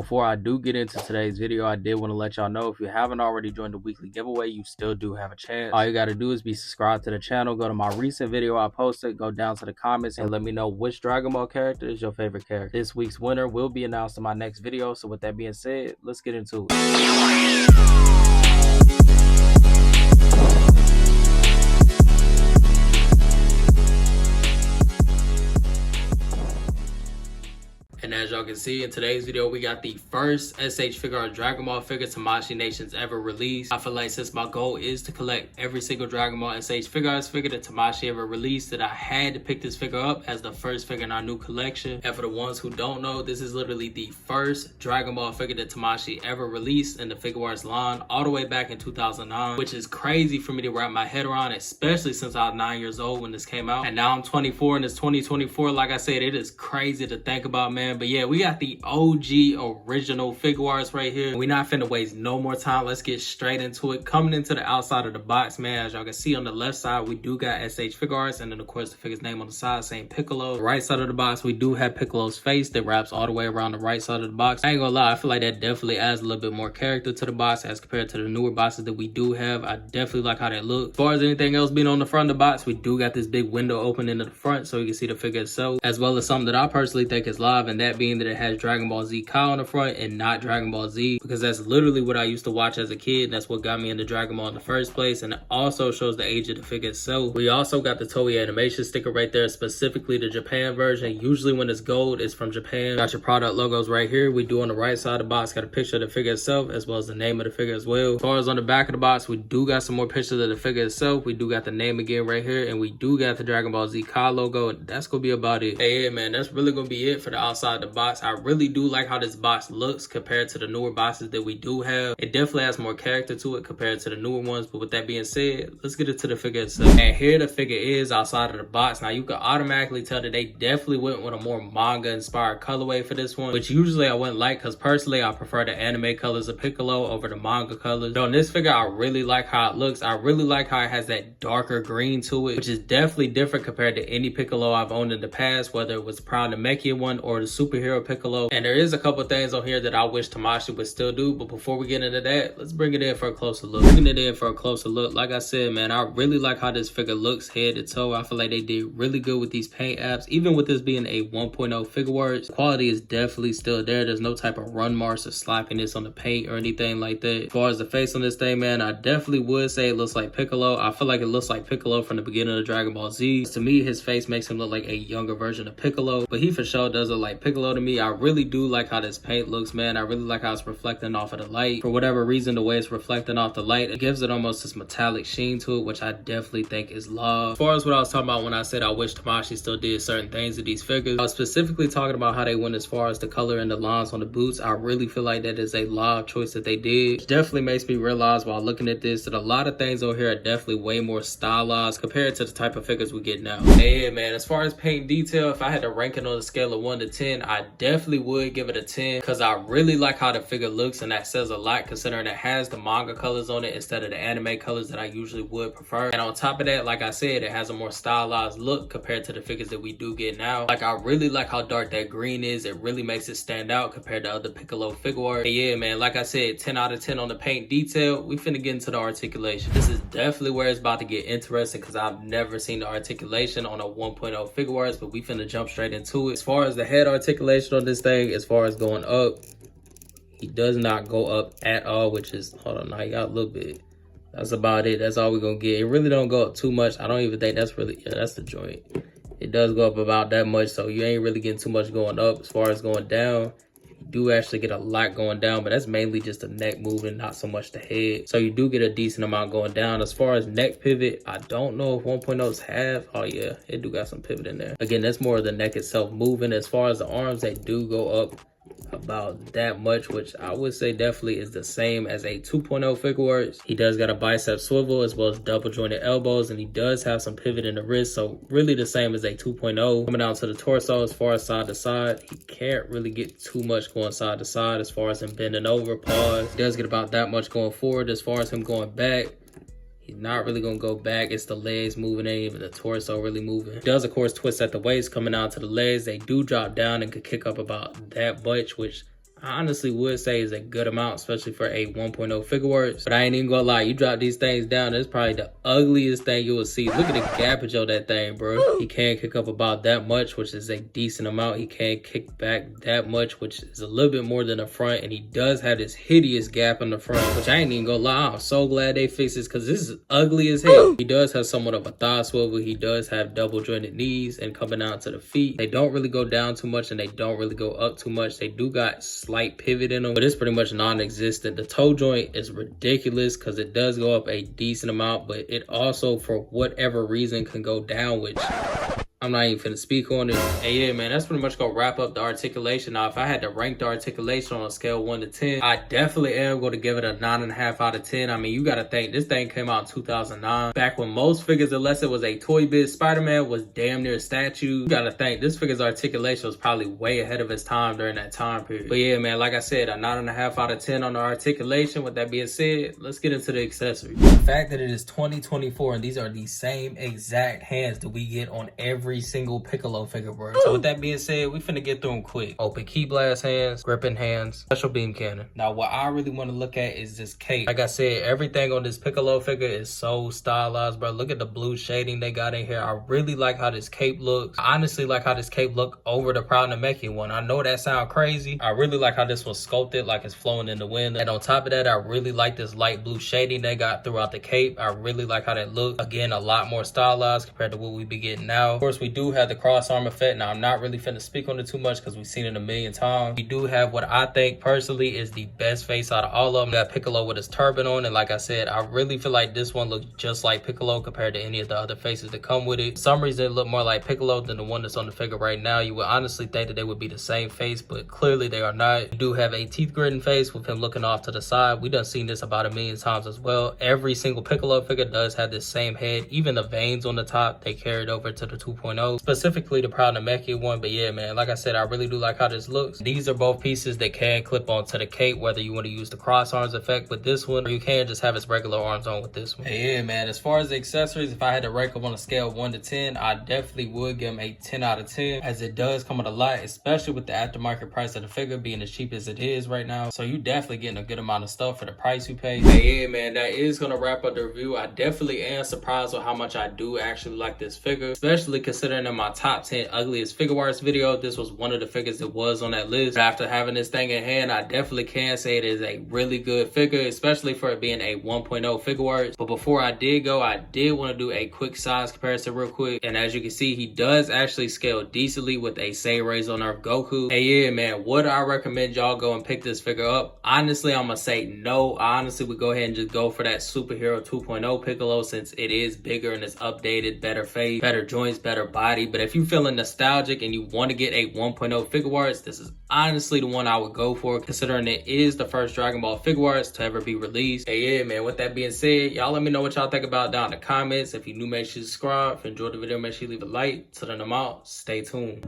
Before I do get into today's video, I did want to let y'all know if you haven't already joined the weekly giveaway, you still do have a chance. All you got to do is be subscribed to the channel, go to my recent video I posted, go down to the comments and let me know which Dragon Ball character is your favorite character. This week's winner will be announced in my next video, so with that being said, let's get into it. And as y'all can see in today's video, we got the first Figuarts Dragon Ball figure Tamashiinations ever released. I feel like since my goal is to collect every single Dragon Ball Figuarts figure that Tamashii ever released, that I had to pick this figure up as the first figure in our new collection. And for the ones who don't know, this is literally the first Dragon Ball figure that Tamashii ever released in the Figuarts line all the way back in 2009, which is crazy for me to wrap my head around, especially since I was 9 years old when this came out. And now I'm 24 and it's 2024. Like I said, it is crazy to think about, man. But yeah, we got the OG original Figuarts right here. We're not finna waste no more time. Let's get straight into it. Coming into the outside of the box, man, as y'all can see on the left side, we do got Figuarts, and then of course the figure's name on the side saying Piccolo. The right side of the box, we do have Piccolo's face that wraps all the way around the right side of the box. I ain't gonna lie, I feel like that definitely adds a little bit more character to the box as compared to the newer boxes that we do have. I definitely like how they look. As far as anything else being on the front of the box, we do got this big window open into the front so you can see the figure itself, as well as something that I personally think is live, and that being that it has Dragonballz Kai on the front and not Dragonballz, because that's literally what I used to watch as a kid, and that's what got me into Dragon Ball in the first place. And it also shows the age of the figure itself. We also got the Toei animation sticker right there, specifically the Japan version. Usually when it's gold, it's from Japan. Got your product logos right here. We do on the right side of the box got a picture of the figure itself as well as the name of the figure as well. As far as on the back of the box, we do got some more pictures of the figure itself. We do got the name again right here, and we do got the Dragonballz Kai logo, and that's gonna be about it. Hey, yeah, man, that's really gonna be it for the outside of the box. I really do like how this box looks compared to the newer boxes that we do have. It definitely has more character to it compared to the newer ones. But with that being said, let's get into the figure itself. And here the figure is outside of the box. Now you can automatically tell that they definitely went with a more manga inspired colorway for this one, which usually I wouldn't like, because personally I prefer the anime colors of Piccolo over the manga colors. So on this figure, I really like how it looks. I really like how it has that darker green to it, which is definitely different compared to any Piccolo I've owned in the past, whether it was the Proud Namekian one or the superhero Piccolo. And there is a couple things on here that I wish Tamashii would still do, but before we get into that, let's bring it in for a closer look. Like I said, man, I really like how this figure looks head to toe. I feel like they did really good with these paint apps. Even with this being a 1.0 Figuarts, quality is definitely still there. There's no type of run marks or sloppiness on the paint or anything like that. As far as the face on this thing, man, I definitely would say it looks like Piccolo. I feel like it looks like Piccolo from the beginning of Dragonballz. To me, his face makes him look like a younger version of Piccolo, but he for sure does look like Piccolo to me. I really do like how this paint looks, man. I really like how it's reflecting off of the light. For whatever reason, the way it's reflecting off the light, it gives it almost this metallic sheen to it, which I definitely think is love. As far as what I was talking about when I said I wish Tamashii still did certain things to these figures, I was specifically talking about how they went as far as the color and the lines on the boots. I really feel like that is a live choice that they did, which definitely makes me realize while looking at this that a lot of things over here are definitely way more stylized compared to the type of figures we get now. Hey, yeah, man, as far as paint detail, if I had to rank it on a scale of 1 to 10, I definitely would give it a 10, because I really like how the figure looks, and that says a lot considering it has the manga colors on it instead of the anime colors that I usually would prefer. And on top of that, like I said, it has a more stylized look compared to the figures that we do get now. Like, I really like how dark that green is. It really makes it stand out compared to other Piccolo Figuarts. And yeah, man, like I said, 10 out of 10 on the paint detail. We finna get into the articulation. This is definitely where it's about to get interesting, because I've never seen the articulation on a 1.0 Figuarts, but we finna jump straight into it. As far as the head articulation on this thing, as far as going up, he does not go up at all, which is, hold on, now you got a little bit. That's about it. That's all we're gonna get. It really don't go up too much. I don't even think that's really, yeah, that's the joint. It does go up about that much, so you ain't really getting too much going up. As far as going down, you do actually get a lot going down, but that's mainly just the neck moving, not so much the head. So you do get a decent amount going down. As far as neck pivot, I don't know if 1.0s have. Oh yeah, it do got some pivot in there. Again, that's more of the neck itself moving. As far as the arms, they do go up about that much, which I would say definitely is the same as a 2.0 Figuarts. He does got a bicep swivel as well as double jointed elbows, and he does have some pivot in the wrist, so really the same as a 2.0. Coming down to the torso, as far as side to side, he can't really get too much going side to side. As far as him bending over, pause, he does get about that much going forward. As far as him going back, he's not really gonna go back. It's the legs moving, ain't even the torso really moving. He does, of course, twist at the waist. Coming out to the legs, they do drop down and could kick up about that much, which I honestly would say is a good amount, especially for a 1.0 Figuarts. But I ain't even gonna lie, you drop these things down, it's probably the ugliest thing you will see. Look at the gappage of that thing, bro. He can't kick up about that much, which is a decent amount. He can't kick back that much, which is a little bit more than the front. And he does have this hideous gap in the front, which I ain't even gonna lie, I'm so glad they fixed this because this is ugly as hell. He does have somewhat of a thigh swivel. He does have double jointed knees and coming out to the feet. They don't really go down too much and they don't really go up too much. They do got slight pivot in them, but it's pretty much non-existent. The toe joint is ridiculous because it does go up a decent amount, but it also, for whatever reason, can go down, which I'm not even finna speak on it. And yeah, man, that's pretty much gonna wrap up the articulation. Now, if I had to rank the articulation on a scale 1 to 10, I definitely am going to give it a 9.5 out of 10. I mean, you gotta think, this thing came out in 2009. Back when most figures, unless it was a Toy Biz Spider-Man, was damn near a statue. You gotta think, this figure's articulation was probably way ahead of its time during that time period. But yeah, man, like I said, a 9.5 out of 10 on the articulation. With that being said, let's get into the accessories. The fact that it is 2024 and these are the same exact hands that we get on every single Piccolo figure, bro. So with that being said, we finna get through them quick. Open key blast hands, gripping hands, special beam cannon. Now what I really want to look at is this cape. Like I said, everything on this Piccolo figure is so stylized, bro. Look at the blue shading they got in here. I really like how this cape looks. I honestly like how this cape look over the Proud Namekian one. I know that sound crazy. I really like how this was sculpted like it's flowing in the wind. And on top of that, I really like this light blue shading they got throughout the cape. I really like how that looks. Again, a lot more stylized compared to what we be getting now. Of course, we do have the cross arm effect. Now, I'm not really finna speak on it too much because we've seen it a million times. We do have what I think personally is the best face out of all of them. We got Piccolo with his turban on, and like I said, I really feel like this one looks just like Piccolo compared to any of the other faces that come with it. For some reason, it look more like Piccolo than the one that's on the figure right now. You would honestly think that they would be the same face, but clearly they are not. We do have a teeth gritting face with him looking off to the side. We done seen this about a million times as well. Every single Piccolo figure does have this same head. Even the veins on the top, they carried over to the 2.0. Specifically the Proud Namekian one. But yeah, man, like I said, I really do like how this looks. These are both pieces that can clip onto the cape, whether you want to use the cross arms effect with this one, or you can just have its regular arms on with this one. Hey, yeah, man, as far as the accessories, if I had to rank them on a scale of 1 to 10, I definitely would give them a 10 out of 10, as it does come with a lot, especially with the aftermarket price of the figure being as cheap as it is right now. So you definitely getting a good amount of stuff for the price you pay. Hey, yeah, man, that is gonna wrap up the review. I definitely am surprised with how much I do actually like this figure, especially considering in my top 10 ugliest Figuarts video, this was one of the figures that was on that list. But after having this thing in hand, I definitely can say it is a really good figure, especially for it being a 1.0 Figuarts. But before I did go, I did want to do a quick size comparison real quick. And as you can see, he does actually scale decently with a Seirei's on Earth Goku. Hey, yeah, man, would I recommend y'all go and pick this figure up? Honestly, I'm gonna say no. I honestly would go ahead and just go for that Superhero 2.0 Piccolo, since it is bigger and it's updated, better face, better joints, better body. But if you're feeling nostalgic and you want to get a 1.0 Figuarts, this is honestly the one I would go for, considering it is the first Dragon Ball Figuarts to ever be released. Hey, yeah, man, with that being said, y'all let me know what y'all think about down in the comments. If you're new, make sure you subscribe. If you enjoyed the video, make sure you leave a like. Till then, I'm out. Stay tuned.